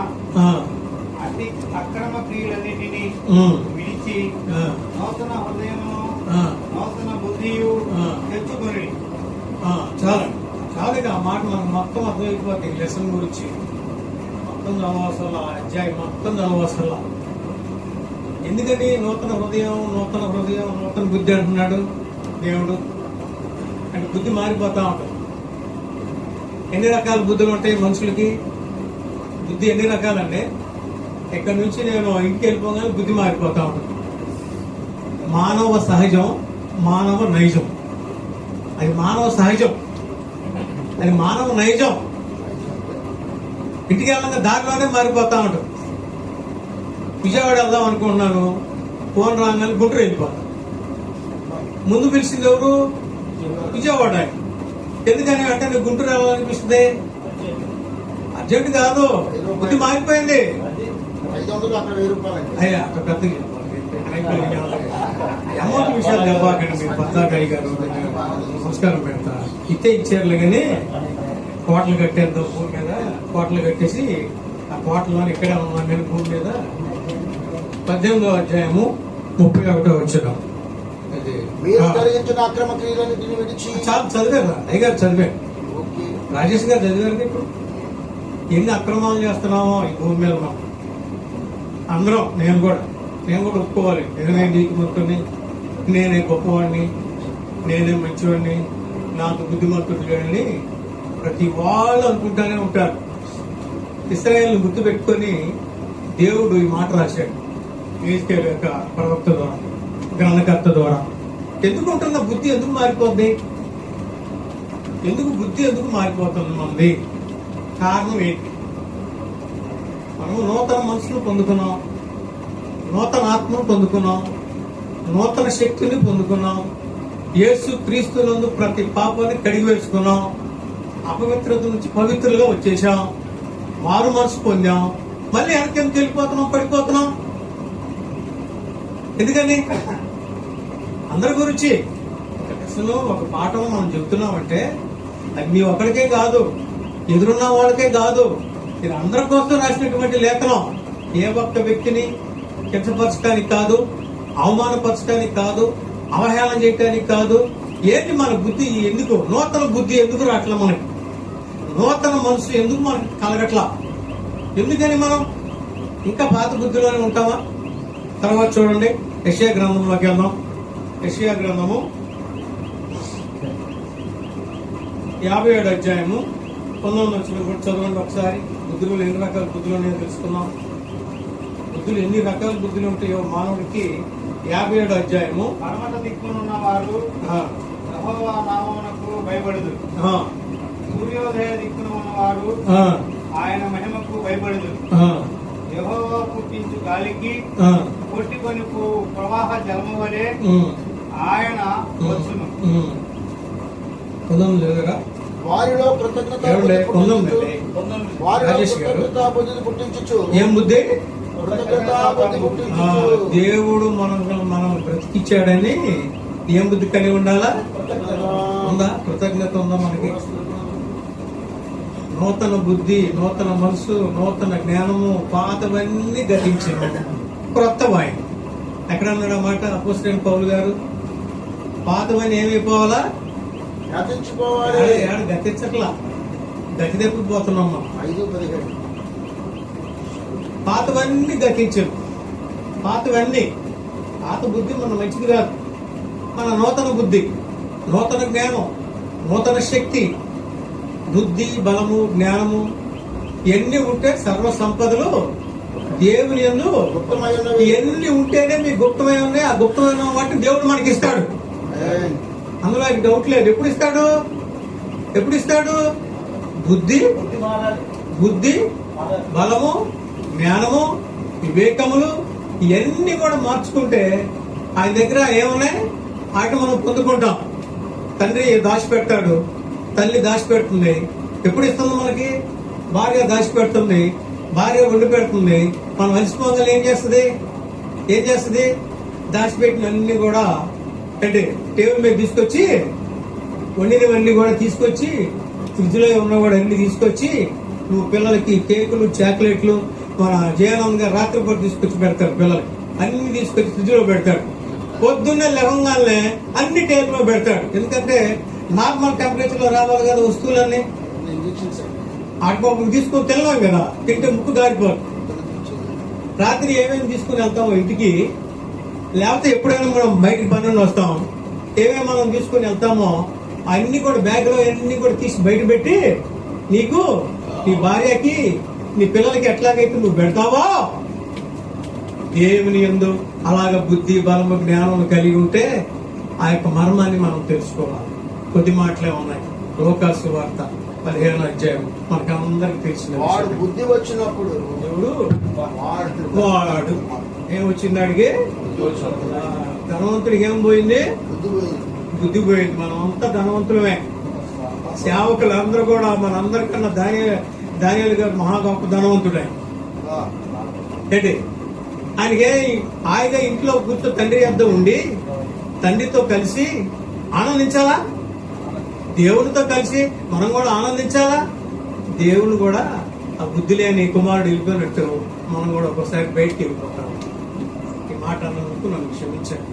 అతి అక్రమ క్రియలన్నిటినీ విడిచి నూతన హృదయమును నూతన బుద్ధియు తెచ్చుకొని. చాలుగా ఆ మాట మనకు మొత్తం అర్థమైపోతుంది. లెసన్ గురించి మొత్తం చదవసల్లా, అధ్యాయం మొత్తం చదవసల్లా. ఎందుకని నూతన హృదయం నూతన బుద్ధి అంటున్నాడు దేవుడు? అంటే బుద్ధి మారిపోతా ఉంటుంది. ఎన్ని రకాల బుద్ధులు ఉంటాయి మనుషులకి? బుద్ధి ఎన్ని రకాలంటే ఇక్కడ నుంచి నేను ఇంటికి వెళ్ళిపోగానే బుద్ధి మారిపోతా ఉంటుంది. మానవ సహజం, మానవ నైజం. అది మానవ సహజం, అది మానవ నైజం. ఇంటికి వెళ్ళగా దారిలోనే మారిపోతా ఉంటుంది. విజయవాడ వెళ్దాం అనుకుంటున్నాను, ఫోన్ రాగానే గుంటూరు వెళ్ళిపోతాను. ముందు పిలిచింది ఎవరు? విజయవాడ. ఎందుకని అంటే నీకు గుంటూరు వెళ్ళాలనిపిస్తుంది? అర్జెంట్ కాదు, బుద్ధి మారిపోయింది. అయ్యా అక్కడ పెద్ద అమౌంట్ విషయాలు చెప్పాకండి. మీరు పద్దాకాయ గారు నమస్కారం పెడతా. ఇచ్చారులే కానీ కోటలు కట్టేద్దాం భూమి మీద. కోటలు కట్టేసి ఆ కోటలో ఇక్కడే ఉన్నాను నేను భూమి మీద. 18వ అధ్యాయము 31వ వచనం. చాలా చదివారు, అయ్యగారు చదివారు, రాజేష్ గారు చదివారు. ఇప్పుడు ఎన్ని అక్రమాలు చేస్తున్నామో ఈ భూమి మీద మనం అందరం. నేను కూడా ఒప్పుకోవాలి. నేనే నీతిమంతుడిని, నేనే గొప్పవాడిని, నేనే మంచివాడిని, నాకు బుద్ధిమంతుడు లేడని ప్రతి వాళ్ళు అనుకుంటానే ఉంటారు. ఇశ్రాయేలును గుర్తు పెట్టుకొని దేవుడు ఈ మాట రాశాడు యెహెజ్కేలు యొక్క ప్రవక్త ద్వారా, గ్రంథకర్త ద్వారా. ఎందుకు ఉంటున్న బుద్ధి ఎందుకు మారిపోద్ది? బుద్ధి ఎందుకు మారిపోతుంది మనది? కారణం ఏంటి? మనము నూతన మనసును పొందుకున్నాం, నూతన ఆత్మను పొందుకున్నాం, నూతన శక్తిని పొందుకున్నాం. యేసు క్రీస్తునందు ప్రతి పాపాన్ని కడిగి వేసుకున్నాం. అపవిత్రత నుంచి పవిత్రులుగా వచ్చేసాం. మారు మనసు పొందాం. మళ్ళీ వెనకెందుకు వెళ్ళిపోతున్నాం, పడిపోతున్నాం? ఎందుకని? అందరి గురించి అసలు ఒక పాఠం మనం చెప్తున్నామంటే అది మీ ఒక్కడికే కాదు, ఎదురున్న వాళ్ళకే కాదు, ఇది అందరి కోసం రాసినటువంటి లేఖనం. ఏ ఒక్క వ్యక్తిని కించపరచడానికి కాదు, అవమానపరచడానికి కాదు, అవహేళన చేయడానికి కాదు. ఏంటి మన బుద్ధి ఎందుకు? నూతన బుద్ధి ఎందుకు రావట్లా మనకి? నూతన మనసు ఎందుకు మనకి కలగట్లా? ఎందుకని మనం ఇంకా పాత బుద్ధిలోనే ఉంటామా? తర్వాత చూడండి, యెషయా గ్రంథంలోకి వెళ్దాం. యెషయా గ్రంథము 57వ అధ్యాయము 19వ వచనం కూడా చదవండి ఒకసారి. బుద్ధులు ఎన్ని రకాల బుద్ధులు ఉన్నాయో తెలుసుకున్నాం. బుద్ధులు ఎన్ని రకాల బుద్ధులు ఉంటాయో మానవుడికి. 57వ అధ్యాయము. పరమట దిక్కునున్న వారు యెహోవా నామమునకు భయపడుదురు. సూర్యోదయ దిక్కున ఉన్నవారు ఆయన మహిమకు భయపడుదురు. యెహోవా పుట్టించు గాలికి కొట్టుకొని ప్రవాహ జలము వలె ఆయన వచ్చును. వారిలో కృతజ్ఞత పుట్టించు. ఏం బుద్ధి? పుట్టించు. దేవుడు మనం బ్రతికిచ్చాడని ఏం బుద్ధి కలిగి ఉండాలా? ఉందా? కృతజ్ఞత ఉందా మనకి? నూతన బుద్ధి, నూతన మనసు, నూతన జ్ఞానము, పాతవన్నీ గతించను, క్రొత్త వాయి. ఎక్కడ అన్నాడు ఆ మాట అపోస్తలుడైన పౌలు గారు? పాతవన్నీ ఏమైపోవాలా? గతించట్లా, గతి తప్పిపోతున్నాం మనం. 5:17 పాతవన్నీ గతించను. పాతవన్నీ, పాత బుద్ధి మన మంచిది కాదు. మన నూతన బుద్ధి, నూతన జ్ఞానం, నూతన శక్తి, బుద్ధి, బలము, జ్ఞానము ఇవన్నీ ఉంటే సర్వ సంపదలు దేవుని యందు ఇవన్నీ ఉంటేనే మీ గుప్తమై ఉన్నాయి. ఆ గుప్తమైన వాటిని దేవుడు మనకి ఇస్తాడు. అందులో డౌట్ లేదు. ఎప్పుడు ఇస్తాడు? బుద్ధి, బలము, జ్ఞానము, వివేకములు ఇవన్నీ కూడా మార్చుకుంటే ఆయన దగ్గర ఏమున్నాయి వాటిని మనం పొందుకుంటాం. తండ్రి దాచిపెడతాడు, తల్లి దాచిపెడుతుంది. ఎప్పుడు ఇస్తుంది మనకి? భార్య దాచిపెడుతుంది, భార్య వండి పెడుతుంది. మనం అలసిపోగలు ఏం చేస్తుంది? దాచిపెట్టిన అన్ని కూడా అంటే టేబుల్ మీద తీసుకొచ్చి, వండినవన్నీ కూడా తీసుకొచ్చి, ఫ్రిడ్జ్ లో ఉన్న కూడా అన్ని తీసుకొచ్చి, నువ్వు పిల్లలకి కేకులు, చాక్లెట్లు, మన జయానంద్ గారు రాత్రిపూట తీసుకొచ్చి పెడతారు. పిల్లలకి అన్ని తీసుకొచ్చి ఫ్రిడ్జ్ లో పెడతాడు. పొద్దున్నే లేవగానే అన్ని టేబుల్ లో పెడతాడు. ఎందుకంటే నార్మల్ టెంపరేచర్ లో రావాలి కదా వస్తువులన్నీ. ఆటపాపం తీసుకొని తినలేం కదా, తింటే ముక్కు దారిపోదు. రాత్రి ఏమేమి తీసుకుని వెళ్తామో ఇంటికి, లేకపోతే ఎప్పుడైనా మనం బయటికి పనులు వస్తాం, ఏమేమి మనం తీసుకుని వెళ్తామో అన్ని కూడా బ్యాగ్ లో అన్ని కూడా తీసి బయట పెట్టి నీకు, నీ భార్యకి, నీ పిల్లలకి ఎట్లాగైతే నువ్వు పెడతావో దేవుని యందు అలాగ బుద్ధి, బలము, జ్ఞానం కలిగి ఉంటే ఆ యొక్క మర్మాన్ని మనం తెలుసుకోవాలి. కొద్ది మాటలే ఉన్నాయి. లోకాసు వార్త 15వ అధ్యాయం మనకు అందరికి తెలిసిన వాడు విషయం. బుద్ధి వచ్చినప్పుడు దేవుడు వాడు వాడు ఏం వచ్చింది అడిగి, ధనవంతుడికి ఏం పోయింది? బుద్ధి పోయింది. బుద్ధి పోయింది. మనం అంతా ధనవంతులమే. సేవకులందరూ కూడా మనందరికన్నా దానియేలు గారు మహా గొప్ప ధనవంతుడే. ఆ, ఏంటి ఆయనకే హాయిగా ఇంట్లో కూర్చో తండ్రి వద్ద ఉండి తండ్రితో కలిసి ఆనందించాలా? దేవుడితో కలిసి మనం కూడా ఆనందించాలా? దేవుడు కూడా ఆ బుద్ధి లేని కుమారుడు వెళ్ళిపోయినట్టు మనం కూడా ఒకసారి బయటికి వెళ్ళిపోతాం. ఈ మాట అన్నందుకు నన్ను క్షమించండి.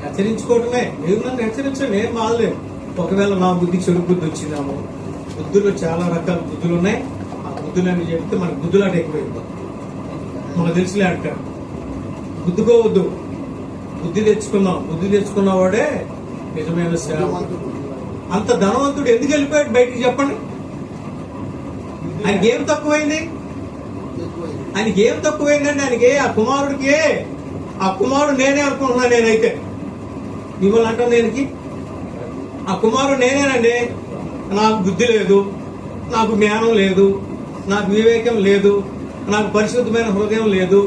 హెచ్చరించుకోవడమే. మీరు నన్ను హెచ్చరించండి, ఏం బాగలేదు. ఒకవేళ నా బుద్ధి చెడు బుద్ధి వచ్చిందాము. బుద్ధులు చాలా రకాల బుద్ధులు ఉన్నాయి. ఆ బుద్ధులని చెప్తే మనకు బుద్ధులాట ఎక్కువైంది. మనకు తెలిసిలే అంటారు. బుద్ధుకోవద్దు, బుద్ధి తెచ్చుకున్నాం. బుద్ధి తెచ్చుకున్న వాడే నిజమైన సేవ. బుద్ధిమంతుడు. అంత ధనవంతుడు ఎందుకు వెళ్ళిపోయాడు బయటికి చెప్పండి? ఆయనకి ఏం తక్కువైంది? ఎక్కువైంది. ఆయనకి ఏం తక్కువైందండి? ఆయనకి ఆ కుమారుడికి, ఆ కుమారుడు నేనే అనుకుంటున్నా. నేనైతే మిమ్మల్ని అంటాను, నేనికి ఆ కుమారుడు నేనేనండి. నాకు బుద్ధి లేదు, నాకు జ్ఞానం లేదు, నాకు వివేకం లేదు, నాకు పరిశుద్ధమైన హృదయం లేదు,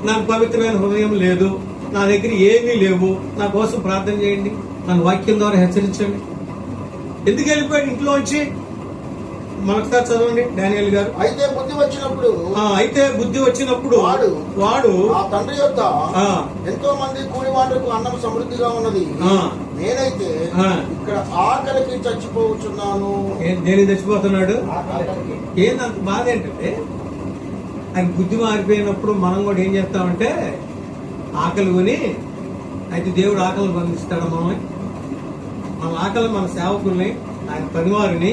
నాకు పవిత్రమైన హృదయం లేదు, నా దగ్గర ఏమీ లేవు. నా కోసం ప్రార్థన చేయండి, నన్ను వాక్యం ద్వారా హెచ్చరించండి. ఎందుకు వెళ్ళిపోయాడు ఇంట్లో వచ్చి? మనొకసారి చదవండి దానియేలు గారు. అయితే బుద్ధి వచ్చినప్పుడు అయితే బుద్ధి వచ్చినప్పుడు వాడు ఆ తండ్రి యొక్క ఆ, ఎంతో మంది కూలి వాళ్ళకు అన్నం సమృద్ధిగా ఉన్నది, ఆ. నేనైతే ఆ. ఇక్కడ ఆకలికి చచ్చిపోవచ్చున్నాను. దేనికి తెచ్చిపోతున్నాడు? ఏందంత బాధ ఏంటంటే, ఆయన బుద్ధి మారిపోయినప్పుడు మనం కూడా ఏం చేస్తామంటే ఆకలి కొని, అయితే దేవుడు ఆకలి బంధిస్తాడు మనల్ని. మన ఆకలి, మన సేవకుల్ని, ఆయన పనివారిని,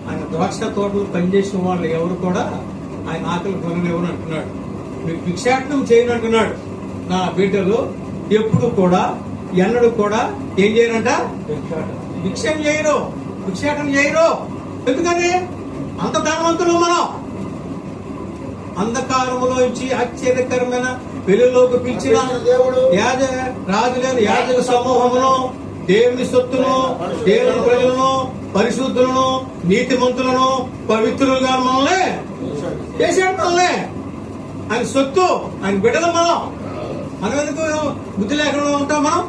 ఆయన ద్రాక్ష తోటలు పనిచేసిన వాళ్ళు ఎవరు కూడా ఆయన ఆకలి కొనలేవని అంటున్నాడు. మీరు భిక్షాటనం చేయను అంటున్నాడు. నా బిడ్డలు ఎప్పుడు కూడా ఎన్నడూ కూడా ఏం చేయరంట? భిక్షం చేయరు, భిక్షాటనం చేయరు. ఎందుకని? అంత ధనవంతులు మనం. అంధకారములో ఇచ్చి ఆశ్చర్యకరమైన వెలుగులోకి పిలిచిన దేవుడు రాజులేని యాజక సమూహమును, దేవుని సొత్తును, దేవుని ప్రజలను, పరిశుద్ధులను, నీతిమంతులను, పవిత్రులుగా మనల్ని చేశాడు. మనల్ని ఆయన సొత్తు, ఆయన బిడ్డలు మనం ఎందుకు బుద్ధి లేకుండా ఉంటాం? మనం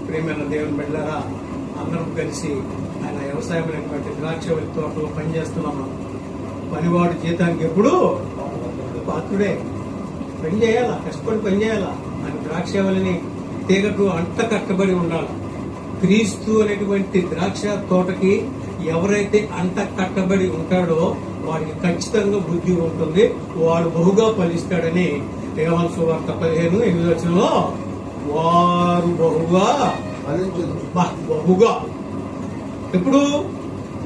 ప్రేమైన దేవుని బిడ్డలారా, అందరం కలిసి ఆయన వ్యవసాయమైనటువంటి ద్రాక్ష తోటలో పనిచేస్తున్నాం. పనివాడు జీతానికి ఎప్పుడు పాత్రుడే. పని చేయాలా, కష్టపడి పని చేయాలా. ఆయన ద్రాక్షవల్లిని తీగకు అంట కట్టబడి ఉండాలి. క్రీస్తు అనేటువంటి ద్రాక్ష తోటకి ఎవరైతే అంట కట్టబడి ఉంటాడో వాడికి ఖచ్చితంగా బుద్ధి ఉంటుంది, వాడు బహుగా ఫలిస్తాడని యోహాను సువార్త 15:8 వారు బహుగా బహుగా. ఇప్పుడు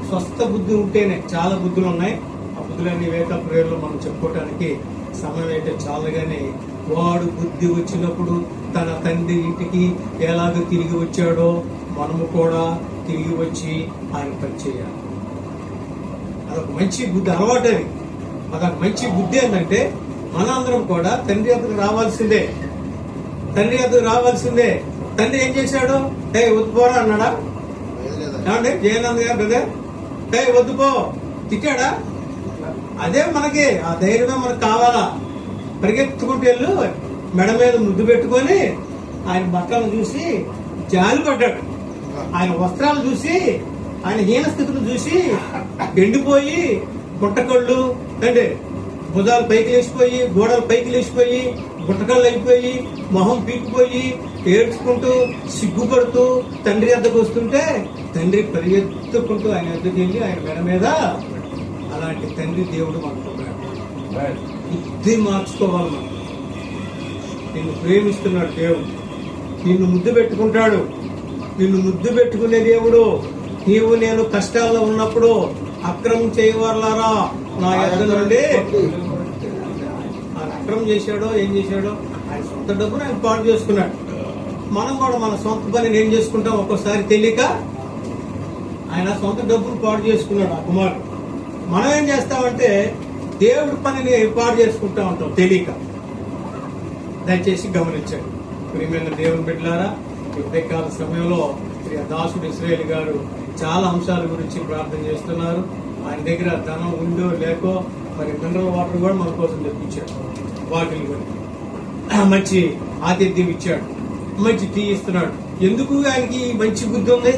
స్వస్థ బుద్ధి ఉంటేనే. చాలా బుద్ధులు ఉన్నాయి. ఆ బుద్ధులన్నీ వేక ప్రేయర్లో మనం చెప్పుకోవటానికి సమయం అయితే చాలుగానే, వాడు బుద్ధి వచ్చినప్పుడు తన తండ్రి ఇంటికి ఎలాగ తిరిగి వచ్చాడో మనము కూడా తిరిగి వచ్చి ఆయన పని చేయాలి. అదొక మంచి బుద్ధి అలవాటు. అదొక మంచి బుద్ధి ఏంటంటే, మనందరం కూడా తండ్రి వద్దకు రావాల్సిందే. తండ్రి వద్దకు రావాల్సిందే. తండ్రి ఏం చేశాడు? వద్దుపోరా అన్నాడా? ఏమండి జయనంద్ గారు బ్రదర్, వద్దుపో తిట్టాడా? అదే మనకి ఆ ధైర్యమే మనకు కావాలా. పరిగెత్తుకుంటూ వెళ్ళు, మెడ మీద ముద్దు పెట్టుకొని ఆయన బట్టలు చూసి జాలి పడ్డాడు. ఆయన వస్త్రాలు చూసి, ఆయన హీన స్థితిని చూసి ఎండిపోయి గుట్టకళ్ళు అంటే భుజాలు పైకి లేచిపోయి, గోడలు పైకి లేచిపోయి, గుట్టకళ్ళు అయిపోయి, మొహం పీకిపోయి, ఏడ్చుకుంటూ సిగ్గుపడుతూ తండ్రి వద్దకు వస్తుంటే తండ్రి పరిగెత్తుకుంటూ ఆయన వద్దకు వెళ్ళి ఆయన మెడ మీద, అలాంటి తండ్రి దేవుడు మనకున్నాడు. బుద్ధి మార్చుకోవాలి మనం. నిన్ను ప్రేమిస్తున్నాడు దేవుడు, నిన్ను ముద్దు పెట్టుకుంటాడు. నిన్ను ముద్దు పెట్టుకునే దేవుడు. నీవు నేను కష్టాల్లో ఉన్నప్పుడు అక్రమం చేయవారులారా నా యొద్ద నుండి ఆయన అక్రమం చేశాడో ఏం చేశాడో ఆయన సొంత డబ్బును ఆయన పాడు చేసుకున్నాడు. మనం కూడా మన సొంత పనిని ఏం చేసుకుంటాం ఒక్కోసారి తెలియక. ఆయన సొంత డబ్బును పాడు చేసుకున్నాడు ఆ కుమారుడు. మనం ఏం చేస్తామంటే దేవుడి పనిని పాడు చేసుకుంటా ఉంటాం తెలియక. దయచేసి గమనించండి ప్రియమైన దేవుని బిడ్డలారా. ఈ ఉదయకాల సమయంలో ప్రియ దాసుడు ఇశ్రాయేల్ గారు చాలా అంశాల గురించి ప్రార్థన చేస్తున్నారు. ఆయన దగ్గర ధనం ఉందో లేకో మరి మినరల్ వాటర్ కూడా మన కోసం తెప్పించాడు. వాటిని కూడా మంచి ఆతిథ్యం ఇచ్చాడు, మంచి టీ ఇస్తున్నాడు. ఎందుకు ఆయనకి మంచి బుద్ధి ఉంది.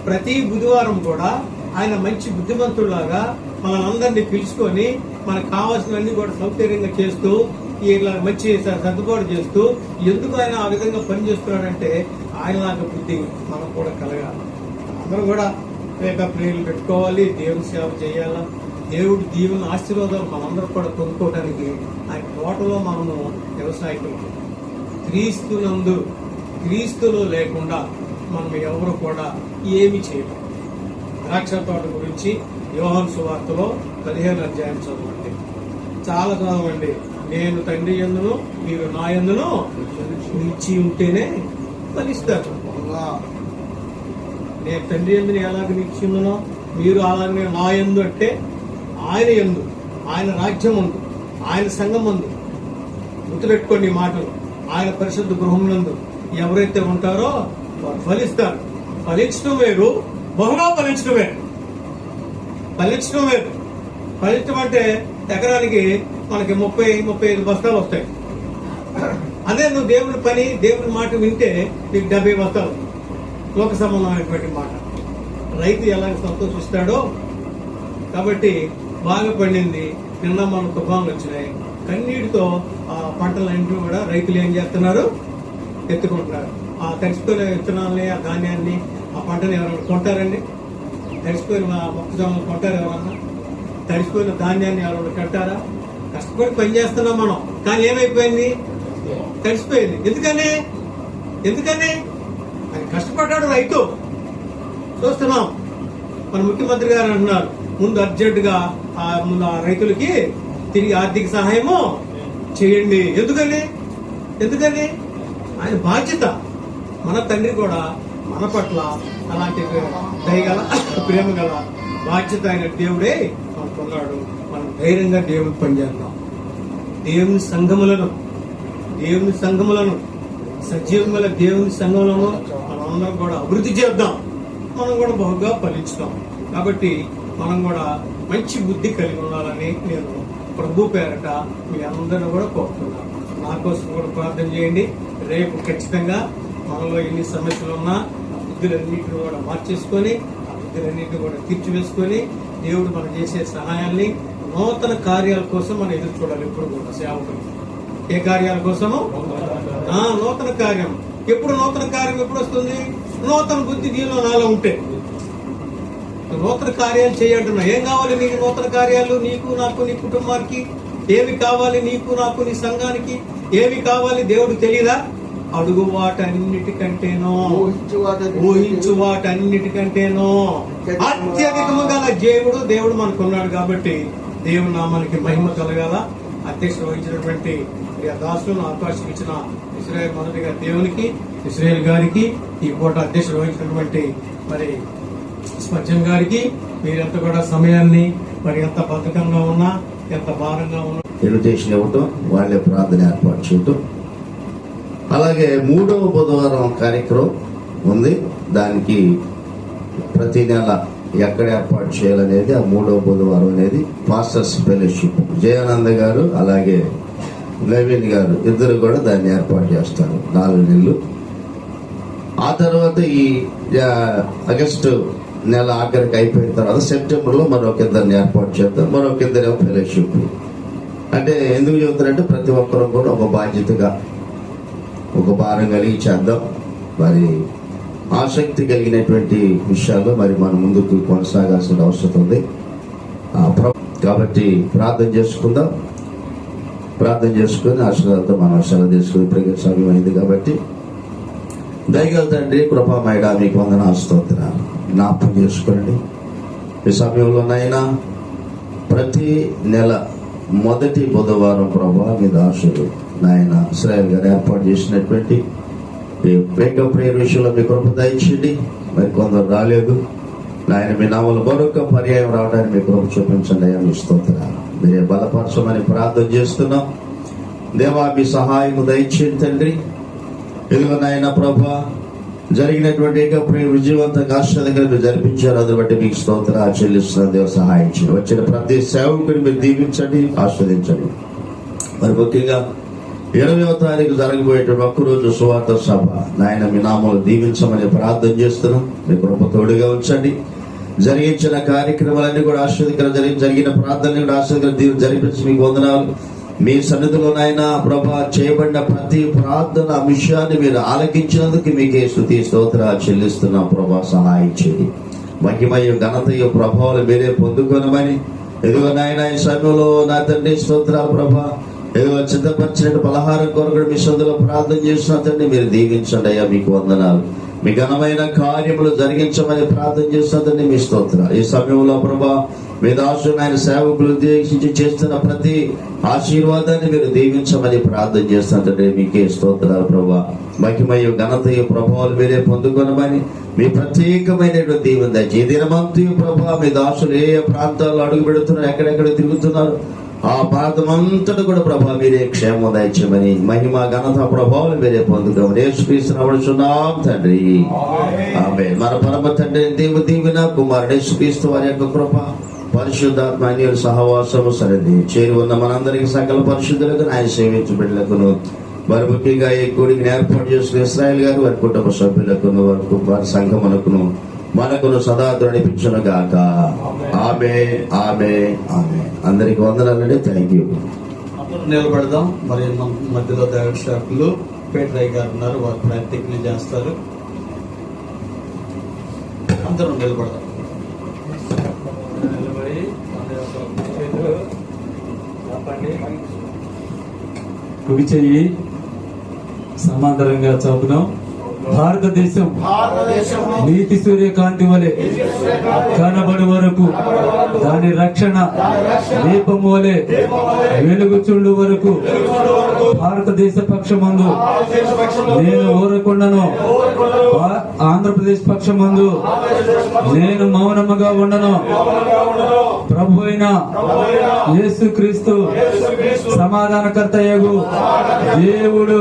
ప్రతి బుధవారం కూడా ఆయన మంచి బుద్ధిమంతుడిలాగా మనందరినీ పిలుచుకొని మనకు కావాల్సినవన్నీ కూడా సౌకర్యంగా చేస్తూ ఇలా మంచి సర్దుబాటు చేస్తూ ఎందుకు ఆయన ఆ విధంగా పనిచేస్తున్నాడంటే ఆయనలాగా బుద్ధి మనకు కూడా కలగాలి. అందరూ కూడా ప్రేయర్లు పెట్టుకోవాలి, దేవుని సేవ చేయాలా. దేవుడు దీవుని ఆశీర్వాదాలు మనందరూ కూడా పొందుకోవడానికి ఆయన తోటలో మనము వ్యవసాయకులు. క్రీస్తులో లేకుండా మనం ఎవరు కూడా ఏమి చేయలేం. ద్రాక్ష తోట గురించి యోహాను సువార్తలో 15వ అధ్యాయం చదవండి, చాలా చదవండి. నేను తండ్రి యందును మీరు నా యందును నిలిచి ఉంటేనే ఫలిస్తారు. నేను తండ్రి యందును ఎలాగ నిలిచి ఉందనో మీరు అలాగే నా యందు అంటే ఆయన యందు, ఆయన రాజ్యం ఉంది, ఆయన సంఘం ఉంది. గుర్తుపెట్టుకోండి ఈ మాటలు. ఆయన పరిశుద్ధ గృహమునందు ఎవరైతే ఉంటారో వారు ఫలిస్తారు. ఫలించడం వేరు, బహుగా ఫలించడం వేరు. ఫలించడం అంటే ఎకరానికి మనకి 30-35 బస్తాలు వస్తాయి. అదే నువ్వు దేవుని పని దేవుని మాట వింటే నీకు 70 బస్తాలు. లోక సంబంధమైనటువంటి మాట. రైతు ఎలా సంతోషిస్తాడో. కాబట్టి బాగా పండింది. నిన్న మన తుఫాన్లు వచ్చినాయి. కన్నీటితో ఆ పంటలన్నింటినీ కూడా రైతులు ఏం చేస్తున్నారు, ఎత్తుకుంటున్నారు. ఆ తడిసిపోయిన విత్తనాలని, ఆ ధాన్యాన్ని, ఆ పంటని ఎవరైనా కొంటారండి? తడిసిపోయిన మొక్కజొన్నలు కొంటారు ఎవరన్నా? తడిసిపోయిన ధాన్యాన్ని ఎవరైనా కట్టారా? కష్టపడి పని చేస్తున్నాం మనం, కానీ ఏమైపోయింది? తడిసిపోయింది. ఎందుకని అది కష్టపడ్డాడు రైతు. చూస్తున్నాం మన ముఖ్యమంత్రి గారు అంటున్నారు ముందు అర్జెంటుగా ముందు ఆ రైతులకి తిరిగి ఆర్థిక సహాయము చేయండి. ఎందుకని ఆయన బాధ్యత. మన తండ్రి కూడా మన పట్ల అలాంటి దయగల ప్రేమ గల బాధ్యత అయిన దేవుడే మనకున్నాడు. మనం ధైర్యంగా దేవుడికి పనిచేద్దాం. దేవుని సంఘములను సజీవముల దేవుని సంఘములను మనందరం కూడా అభివృద్ధి చేద్దాం. మనం కూడా బహుగా ఫలించుతాం. కాబట్టి మనం కూడా మంచి బుద్ధి కలిగి ఉండాలని నేను ప్రభు పేరట మీ అందరూ కూడా కోరుతున్నాను. నా కోసం కూడా ప్రార్థన చేయండి. రేపు ఖచ్చితంగా మనలో ఎన్ని సమస్యలు ఉన్నా ఆ బుద్ధులన్నింటినీ కూడా మార్చేసుకొని ఆ బుద్ధులన్నింటినీ కూడా తీర్చివేసుకొని దేవుడు మనం చేసే సహాయాల్ని నూతన కార్యాల కోసం మనం ఎదురు చూడాలి. ఎప్పుడు కూడా సేవకులు ఏ కార్యాల కోసము? నూతన కార్యం. నూతన కార్యం ఎప్పుడు వస్తుంది? నూతన బుద్ధి నీలో నాలో ఉంటే. నూతన కార్యాలు చేయంటున్నా. ఏం కావాలి నీకు? నూతన కార్యాలు నీకు, నాకు, నీ కుటుంబానికి ఏమి కావాలి? నీకు, నాకు, నీ సంఘానికి ఏమి కావాలి? దేవుడు తెలియదా? అడుగు వాటన్నిటికంటేనో, ఊహించు వాటన్నిటికంటేనో అత్యధికము గల దేవుడు మనకున్నాడు. కాబట్టి దేవుని నామానికి మహిమ కలగాల. అధ్యక్షుడు వహించినటువంటి దాసులను అవకాశం ఇచ్చిన ఇశ్రాయేల్ మొదటిగా దేవునికి, ఇశ్రాయేల్ గారికి, ఈ పూట అధ్యక్షుడు వహించినటువంటి మరి స్పర్జన్ గారికి, మీరెంత కూడా సమయాన్ని మరి ఎంత బద్ధకంగా ఉన్నా, ఎంత భారంగా ఉన్నా ఇన్విటేషన్ ఇవ్వటం, వాళ్ళే ప్రార్థన ఏర్పాటు చేయటం. అలాగే 3వ బుధవారం కార్యక్రమం ఉంది. దానికి ప్రతి నెల ఎక్కడ ఏర్పాటు చేయాలనేది ఆ 3వ బుధవారం అనేది పాస్టర్స్ ఫెలోషిప్ జయానంద గారు అలాగే నవీన్ గారు ఇద్దరు కూడా దాన్ని ఏర్పాటు చేస్తారు 4 నెలలు. ఆ తర్వాత ఈ ఆగస్టు నెల ఆఖరికి అయిపోయిన తర్వాత సెప్టెంబర్లో మరొక ఇద్దరిని ఏర్పాటు చేద్దాం. మరొక ఇద్దరేమో ఫెలోషిప్. అంటే ఎందుకు చెబుతారంటే ప్రతి ఒక్కరూ కూడా ఒక బాధ్యతగా, ఒక భారం కలిగి చేద్దాం. మరి ఆసక్తి కలిగినటువంటి విషయాల్లో మరి మనం ముందుకు కొనసాగాల్సిన అవసరం ఉంది. కాబట్టి ప్రార్థన చేసుకుందాం. ప్రార్థన చేసుకుని ఆశీర్వాదంతో మనం సెలవు తీసుకుని ప్రగతి సమయం అయింది. కాబట్టి దయగల తండ్రి, కృపామయుడా, మీకు వందనాలు, స్తోత్రాలు. జ్ఞాపకం చేసుకోండి ఈ సమయంలోనైనా ప్రతి నెల మొదటి బుధవారం ప్రభా మీ దాసుడు నాయన ఇశ్రాయేల్ గారు ఏర్పాటు చేసినటువంటి వేగ ప్రేయర్ విషయంలో మీ కృప దయచేయండి. మరి కొందరు రాలేదు నాయన, మీ నామలు మరొక పర్యాయం రావడానికి మీ కృప చూపించండి అయ్యా. మీ స్తోత్రాలు మీరే బలపరచమని ప్రార్థన చేస్తున్నాం. దేవా మీ సహాయం దయచేయండి తండ్రి. ఇదిగో నాయన ప్రభా, జరిగినటువంటి ఏకప్రియ విజయవంతంగా ఆశీర్వాదంగా మీరు జరిపించారు. అది బట్టి మీకు స్తోత్రాలు చెల్లిస్తున్న దేవ సహాయం చేయండి. వచ్చిన ప్రతి సేవకుని మీరు దీవించండి, ఆస్వాదించండి. మరి ముఖ్యంగా 20వ తారీఖు జరగబోయేటువంటి ఒక్కరోజు సువార్త సభ నాయన మీ నామములు దీవించమని ప్రార్థన చేస్తున్నాం. మీ కృప తోడుగా ఉంచండి. జరిగించిన కార్యక్రమాలన్నీ కూడా ఆశీర్వదకరంగా జరిగిన ప్రార్థనలు కూడా ఆశీర్వదకరంగా జరిపించి మీకు వందనాలు. మీ సన్నిధిలో నాయన ప్రభా చేయబడిన ప్రతి ప్రార్థన అంశాన్ని మీరు ఆలకించినందుకు మీకే స్తుతి స్తోత్రాలు చెల్లిస్తున్నాం. ప్రభా సహాయం చేయండి. మహిమయు ఘనతయు ప్రభావాలు మీరే పొందుకొనమని ఎదుగో నాయన ఈ సమయంలో నా తండ్రి స్తోత్రాలు ప్రభా, ఏదో సిద్ధపరిచినట్టు పలహారం కొరకు మీ సొంతలో ప్రార్థన చేస్తున్న తండ్రి మీరు దీవించండి అయ్యా. మీకు వందనాలు. మీ ఘనమైన కార్యములు జరిగించమని ప్రార్థన చేస్తున్న తండ్రి మీ స్తోత్రాలు. ఈ సమయంలో ప్రభా మీ దాసుడు ఆయన సేవకులు ఉద్దేశించి చేస్తున్న ప్రతి ఆశీర్వాదాన్ని మీరు దీవించమని ప్రార్థన చేస్తున్న తండ్రి మీకే స్తోత్రాలు ప్రభా. మహిమయు ఘనతయు ప్రభావాలు మీరే పొందుకొనమని మీ ప్రత్యేకమైనటువంటి దీవెన దయచేయండి. ఈ దినమంతయు ప్రభా మీ దాసులు ఏ ప్రాంతాల్లో అడుగు పెడుతున్నారు, ఎక్కడెక్కడ తిరుగుతున్నారు, ఆ ప్రాంతం అంతటా కూడా ప్రభా మీరే క్షేమం దయచేయమని మహిమ ఘనత ప్రభావాలు మీరే పొందుకోమని యేసుక్రీస్తు నడుచున్నాం తండ్రి. ఆమేన్. మన పరమ తండ్రి దేవుని దీవెన, కుమారుడు యేసుక్రీస్తు వారి యొక్క కృప, పరిశుద్ధాత్మ అన్యుల సహవాసము సరిది చేరి ఉన్న మనందరికి సకల పరిశుద్ధులకు ఆయన సేవించబిడ్డలకును మరి ముఖ్యంగా ఈ కూడికి ఏర్పాటు చేసిన ఇశ్రాయేల్ గారు వారి కుటుంబ సభ్యులకును వారి సంఘమునకును మనకును సదా నడిపించును గాక. ఆమేన్, ఆమేన్, ఆమేన్. అందరికి వందనాలండి. Thank you. నిలబడదాం. మరి మధ్యలో దైవశాఖలు పేటరాయ్ గారు ఉన్నారు, వారు ప్రతిజ్ఞ చేస్తారు. అందరూ నిలబడదాం. నిలబడి మన యొక్క చేతులు చాపండి. కుడి చెయ్యి సమాంతరంగా చాపుదాం. భారతదేశం నీతి సూర్యకాంతి వలె కనబడి వరకు, దాని రక్షణ దీపం వలె వెలుగుచుండు వరకు భారతదేశ పక్షమందు నేను ఊరకుండను, ఆంధ్రప్రదేశ్ పక్షమందు నేను మౌనముగా ఉండను. ప్రభు అయిన యేసుక్రీస్తు సమాధానకర్తయగు దేవుడు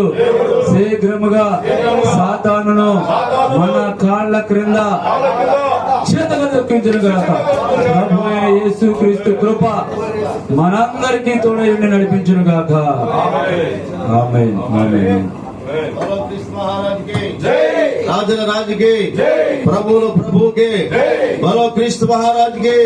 శీఘ్రముగా సాతానును మన కాళ్ళ క్రింద చేతగా దొక్కించును గాక. ప్రభు అయిన యేసుక్రీస్తు కృప మనందరికీ తోడై ఉండి నడిపించును గాక. ఆమేన్, ఆమేన్. రాజుల రాజుకి, ప్రభువుల ప్రభువుకి, బలో క్రీస్తు మహారాజుకి.